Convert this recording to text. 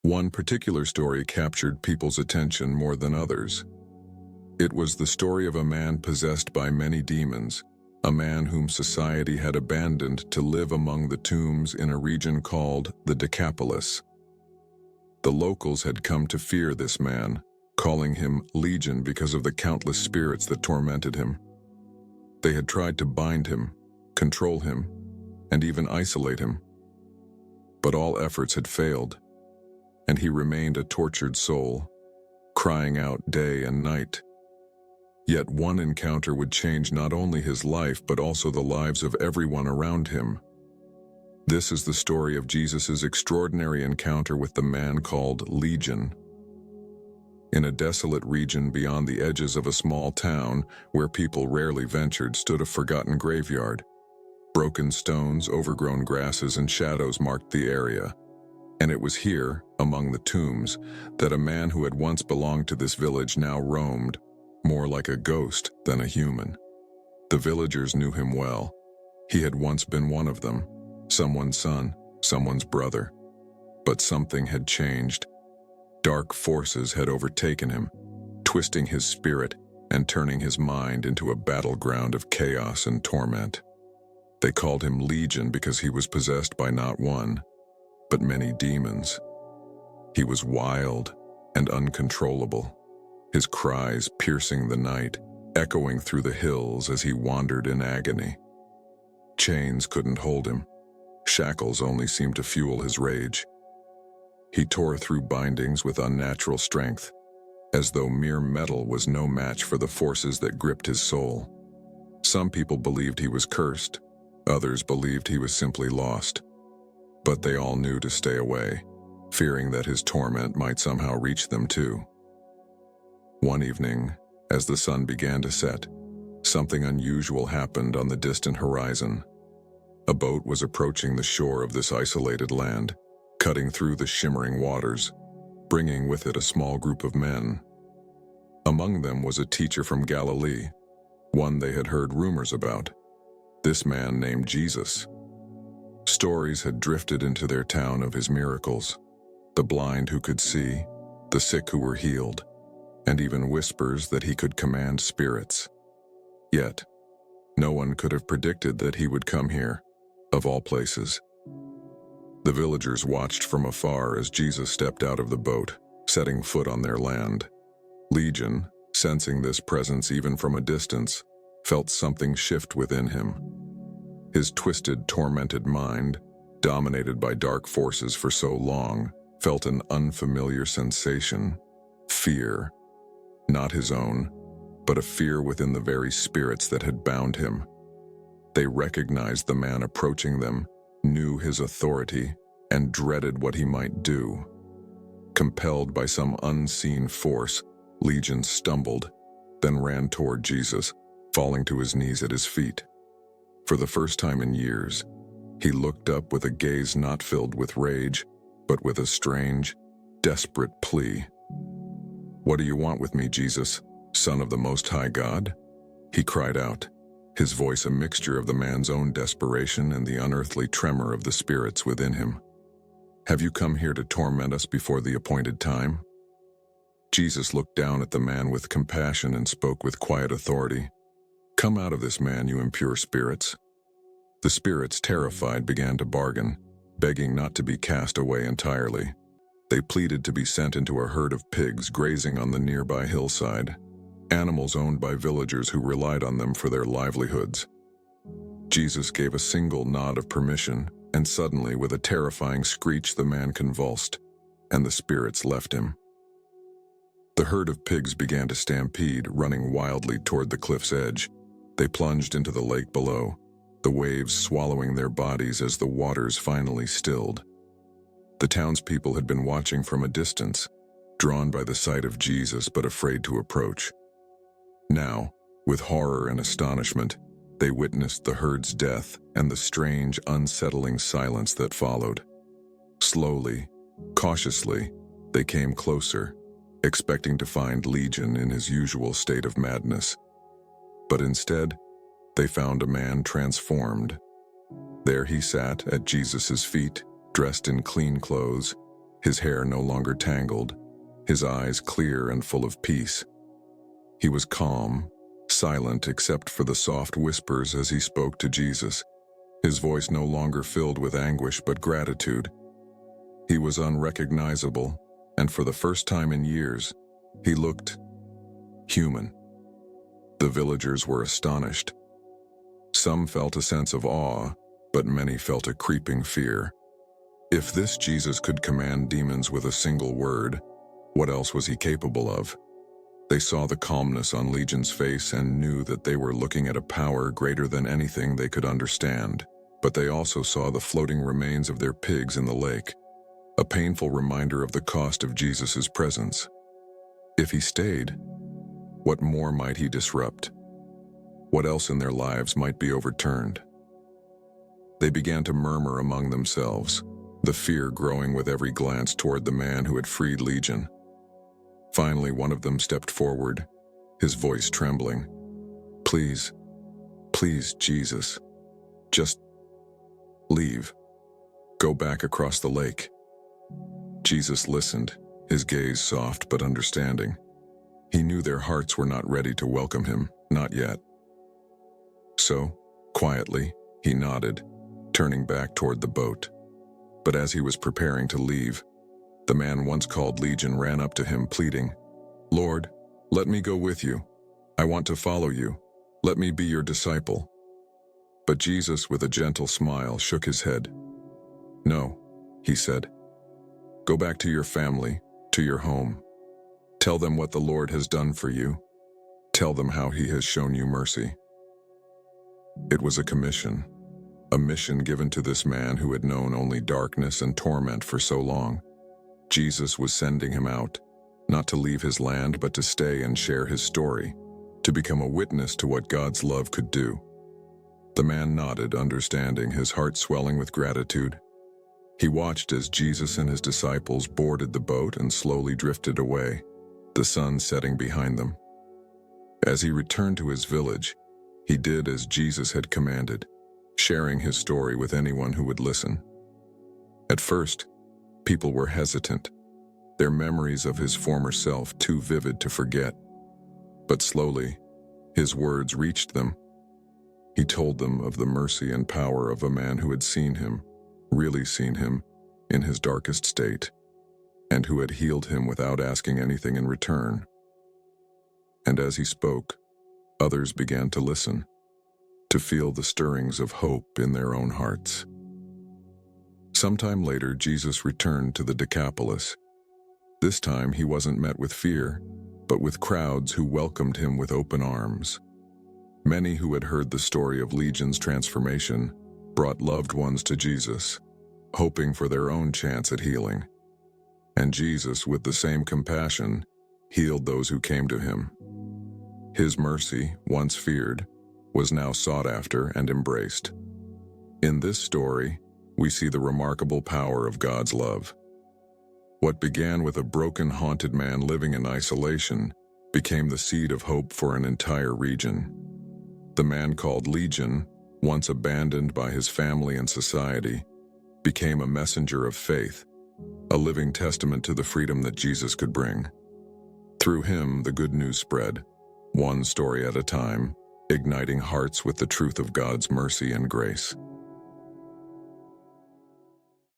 One particular story captured people's attention more than others. It was the story of a man possessed by many demons, a man whom society had abandoned to live among the tombs in a region called the Decapolis. The locals had come to fear this man, calling him Legion because of the countless spirits that tormented him. They had tried to bind him, control him, and even isolate him. But all efforts had failed, and he remained a tortured soul, crying out day and night. Yet one encounter would change not only his life but also the lives of everyone around him. This is the story of Jesus' extraordinary encounter with the man called Legion. In a desolate region beyond the edges of a small town where people rarely ventured stood a forgotten graveyard. Broken stones, overgrown grasses, and shadows marked the area. And it was here, among the tombs, that a man who had once belonged to this village now roamed, more like a ghost than a human. The villagers knew him well. He had once been one of them, someone's son, someone's brother. But something had changed. Dark forces had overtaken him, twisting his spirit and turning his mind into a battleground of chaos and torment. They called him Legion because he was possessed by not one, but many demons. He was wild and uncontrollable, his cries piercing the night, echoing through the hills as he wandered in agony. Chains couldn't hold him. Shackles only seemed to fuel his rage. He tore through bindings with unnatural strength, as though mere metal was no match for the forces that gripped his soul. Some people believed he was cursed, others believed he was simply lost. But they all knew to stay away, fearing that his torment might somehow reach them too. One evening, as the sun began to set, something unusual happened on the distant horizon. A boat was approaching the shore of this isolated land, cutting through the shimmering waters, bringing with it a small group of men. Among them was a teacher from Galilee, one they had heard rumors about. This man named Jesus. Stories had drifted into their town of his miracles, the blind who could see, the sick who were healed, and even whispers that he could command spirits. Yet, no one could have predicted that he would come here, of all places. The villagers watched from afar as Jesus stepped out of the boat, setting foot on their land. Legion, sensing this presence even from a distance, felt something shift within him. His twisted, tormented mind, dominated by dark forces for so long, felt an unfamiliar sensation, fear. Not his own, but a fear within the very spirits that had bound him. They recognized the man approaching them, knew his authority, and dreaded what he might do. Compelled by some unseen force, Legion stumbled, then ran toward Jesus, falling to his knees at his feet. For the first time in years, he looked up with a gaze not filled with rage, but with a strange, desperate plea. "What do you want with me, Jesus, Son of the Most High God?" he cried out, his voice a mixture of the man's own desperation and the unearthly tremor of the spirits within him. "Have you come here to torment us before the appointed time?" Jesus looked down at the man with compassion and spoke with quiet authority. "Come out of this man, you impure spirits." The spirits, terrified, began to bargain, begging not to be cast away entirely. They pleaded to be sent into a herd of pigs grazing on the nearby hillside, animals owned by villagers who relied on them for their livelihoods. Jesus gave a single nod of permission, and suddenly, with a terrifying screech, the man convulsed, and the spirits left him. The herd of pigs began to stampede, running wildly toward the cliff's edge. They plunged into the lake below, the waves swallowing their bodies as the waters finally stilled. The townspeople had been watching from a distance, drawn by the sight of Jesus but afraid to approach. Now, with horror and astonishment, they witnessed the herd's death and the strange, unsettling silence that followed. Slowly, cautiously, they came closer, expecting to find Legion in his usual state of madness. But instead, they found a man transformed. There he sat at Jesus' feet, dressed in clean clothes, his hair no longer tangled, his eyes clear and full of peace. He was calm, silent except for the soft whispers as he spoke to Jesus, his voice no longer filled with anguish but gratitude. He was unrecognizable, and for the first time in years, he looked human. The villagers were astonished. Some felt a sense of awe, but many felt a creeping fear. If this Jesus could command demons with a single word, what else was he capable of? They saw the calmness on Legion's face and knew that they were looking at a power greater than anything they could understand. But they also saw the floating remains of their pigs in the lake, a painful reminder of the cost of Jesus' presence. If he stayed, what more might he disrupt? What else in their lives might be overturned? They began to murmur among themselves, the fear growing with every glance toward the man who had freed Legion. Finally, one of them stepped forward, his voice trembling. Please, Jesus, just leave. Go back across the lake." Jesus listened, his gaze soft but understanding. He knew their hearts were not ready to welcome him, not yet. So, quietly, he nodded, turning back toward the boat. But as he was preparing to leave, the man once called Legion ran up to him pleading, "Lord, let me go with you. I want to follow you. Let me be your disciple." But Jesus, with a gentle smile, shook his head. "No," he said. "Go back to your family, to your home. Tell them what the Lord has done for you. Tell them how he has shown you mercy." It was a mission given to this man who had known only darkness and torment for so long. Jesus was sending him out, not to leave his land but to stay and share his story, to become a witness to what God's love could do. The man nodded, understanding, his heart swelling with gratitude. He watched as Jesus and his disciples boarded the boat and slowly drifted away, the sun setting behind them. As he returned to his village, he did as Jesus had commanded, sharing his story with anyone who would listen. At first, people were hesitant, their memories of his former self too vivid to forget. But slowly, his words reached them. He told them of the mercy and power of a man who had seen him, really seen him, in his darkest state, and who had healed him without asking anything in return. And as he spoke, others began to listen, to feel the stirrings of hope in their own hearts. Sometime later, Jesus returned to the Decapolis. This time he wasn't met with fear, but with crowds who welcomed him with open arms. Many who had heard the story of Legion's transformation brought loved ones to Jesus, hoping for their own chance at healing. And Jesus, with the same compassion, healed those who came to him. His mercy, once feared, was now sought after and embraced. In this story, we see the remarkable power of God's love. What began with a broken, haunted man living in isolation became the seed of hope for an entire region. The man called Legion, once abandoned by his family and society, became a messenger of faith, a living testament to the freedom that Jesus could bring. Through him, the good news spread, one story at a time, igniting hearts with the truth of God's mercy and grace.